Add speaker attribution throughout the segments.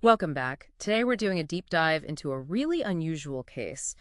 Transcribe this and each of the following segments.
Speaker 1: Welcome back. Today we're doing a deep dive into a really unusual case,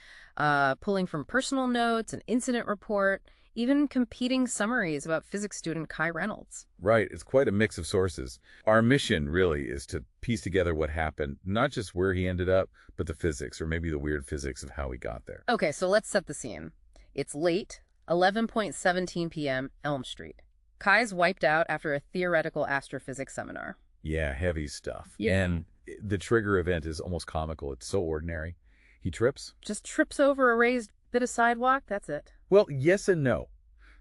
Speaker 1: pulling from personal notes, an incident report, even competing summaries about physics student Kai Reynolds.
Speaker 2: Right, it's quite a mix of sources. Our mission really is to piece together what happened, not just where he ended up, but the physics, or maybe the weird physics of how he got there.
Speaker 1: Okay, so let's set the scene. It's late, 11:17 p.m., Elm Street. Kai's wiped out after a theoretical astrophysics seminar.
Speaker 2: Yeah, heavy stuff.
Speaker 1: Yeah.
Speaker 2: And the trigger event is almost comical. It's so ordinary. He trips?
Speaker 1: Just trips over a raised bit of sidewalk, that's it.
Speaker 2: Well, yes and no.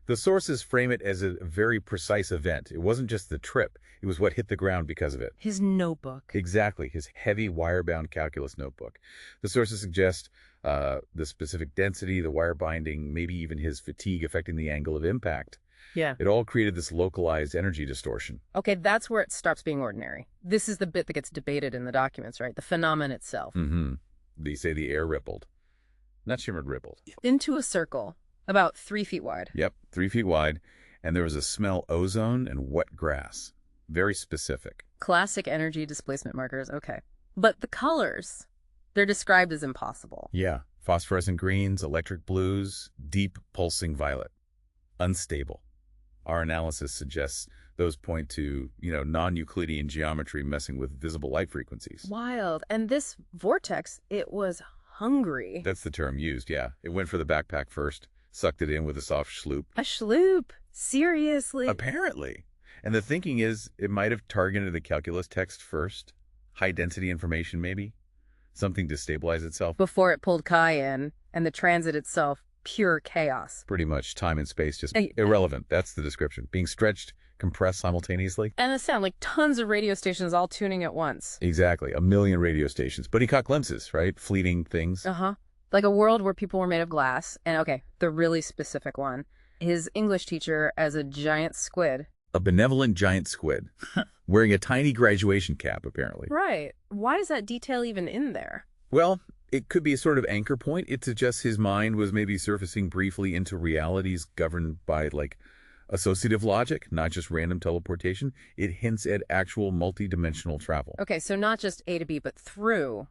Speaker 2: The sources frame it as a very precise event. It wasn't just the trip. It was what hit the ground because of it.
Speaker 1: His notebook.
Speaker 2: Exactly, his heavy wire-bound calculus notebook. The sources suggest the specific density, the wire binding, maybe even his fatigue affecting the angle of impact.
Speaker 1: Yeah.
Speaker 2: It all created this localized energy distortion.
Speaker 1: Okay, that's where it stops being ordinary. This is the bit that gets debated in the documents, right? The phenomenon itself.
Speaker 2: Mm-hmm. They say the air rippled. Not shimmered, rippled.
Speaker 1: Into a circle, about 3 feet wide.
Speaker 2: Yep, 3 feet wide. And there was a smell ozone and wet grass. Very specific.
Speaker 1: Classic energy displacement markers, okay. But the colors, they're described as impossible.
Speaker 2: Yeah, phosphorescent greens, electric blues, deep pulsing violet. Unstable. Our analysis suggests those point to, non-Euclidean geometry messing with visible light frequencies.
Speaker 1: Wild. And this vortex, it was hungry.
Speaker 2: That's the term used, yeah. It went for the backpack first, sucked it in with a soft schloop.
Speaker 1: A schloop? Seriously?
Speaker 2: Apparently. And the thinking is it might have targeted the calculus text first. High-density information, maybe. Something to stabilize itself.
Speaker 1: Before it pulled Kai in, and the transit itself, pure chaos.
Speaker 2: Pretty much time and space just irrelevant. That's the description. Being stretched, compressed simultaneously.
Speaker 1: And the sound, like tons of radio stations all tuning at once.
Speaker 2: Exactly. A million radio stations. But he caught glimpses, right? Fleeting things.
Speaker 1: Uh-huh. Like a world where people were made of glass. And okay, the really specific one. His English teacher as a giant squid.
Speaker 2: A benevolent giant squid. Wearing a tiny graduation cap, apparently.
Speaker 1: Right. Why is that detail even in there?
Speaker 2: Well, it could be a sort of anchor point. It suggests his mind was maybe surfacing briefly into realities governed by, associative logic, not just random teleportation. It hints at actual multidimensional travel.
Speaker 1: Okay, so not just A to B, but through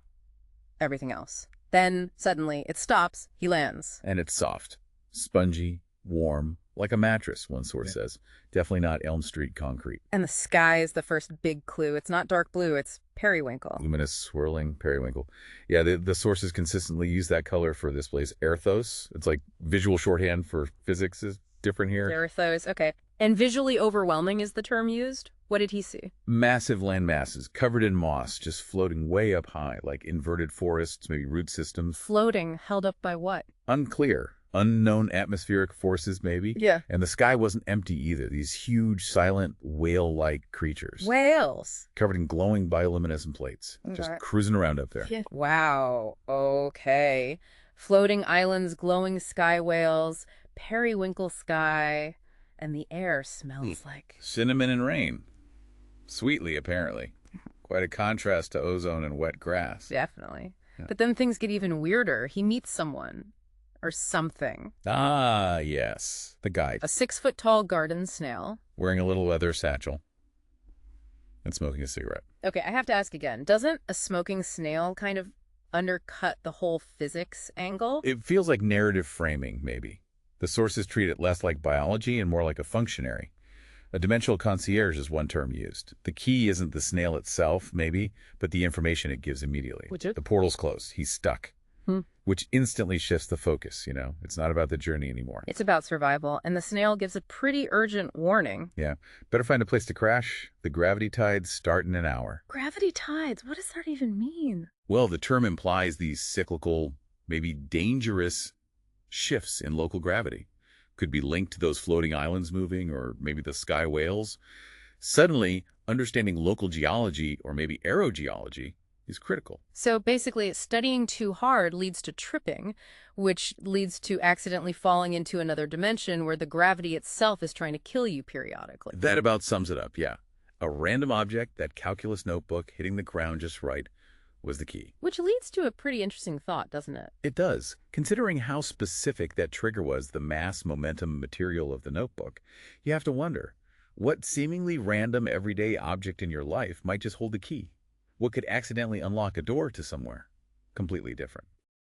Speaker 1: everything else. Then, suddenly, it stops, he lands.
Speaker 2: And it's soft, spongy, warm, like a mattress, one source says. Definitely not Elm Street concrete.
Speaker 1: And the sky is the first big clue. It's not dark blue, it's periwinkle.
Speaker 2: Luminous, swirling periwinkle. Yeah, the sources consistently use that color for this place. Erthos, it's like visual shorthand for physics is different here.
Speaker 1: Erthos, okay. And visually overwhelming is the term used? What did he see?
Speaker 2: Massive land masses covered in moss, just floating way up high, like inverted forests, maybe root systems.
Speaker 1: Floating, held up by what?
Speaker 2: Unclear. Unknown atmospheric forces, maybe.
Speaker 1: Yeah.
Speaker 2: And the sky wasn't empty either. These huge, silent, whale-like creatures.
Speaker 1: Whales.
Speaker 2: Covered in glowing bioluminescent plates. Just cruising around up there.
Speaker 1: Yeah. Wow. Okay. Floating islands, glowing sky whales, periwinkle sky, and the air smells like...
Speaker 2: Cinnamon and rain. Sweetly, apparently. Quite a contrast to ozone and wet grass.
Speaker 1: Definitely.
Speaker 2: Yeah.
Speaker 1: But then things get even weirder. He meets someone. Or something.
Speaker 2: Ah, yes. The guide.
Speaker 1: A 6-foot-tall garden snail.
Speaker 2: Wearing a little leather satchel. And smoking a cigarette.
Speaker 1: Okay, I have to ask again. Doesn't a smoking snail kind of undercut the whole physics angle?
Speaker 2: It feels like narrative framing, maybe. The sources treat it less like biology and more like a functionary. A dimensional concierge is one term used. The key isn't the snail itself, maybe, but the information it gives immediately. The portal's closed. He's stuck. Which instantly shifts the focus, It's not about the journey anymore.
Speaker 1: It's about survival, and the snail gives a pretty urgent warning.
Speaker 2: Yeah. Better find a place to crash. The gravity tides start in an hour.
Speaker 1: Gravity tides? What does that even mean?
Speaker 2: Well, the term implies these cyclical, maybe dangerous shifts in local gravity. Could be linked to those floating islands moving, or maybe the sky whales. Suddenly, understanding local geology, or maybe aerogeology, is critical.
Speaker 1: So basically, studying too hard leads to tripping, which leads to accidentally falling into another dimension where the gravity itself is trying to kill you periodically.
Speaker 2: That about sums it up, yeah. A random object, that calculus notebook, hitting the ground just right, was the key.
Speaker 1: Which leads to a pretty interesting thought, doesn't it?
Speaker 2: It does. Considering how specific that trigger was, the mass momentum material of the notebook, you have to wonder, what seemingly random everyday object in your life might just hold the key? What could accidentally unlock a door to somewhere? Completely different.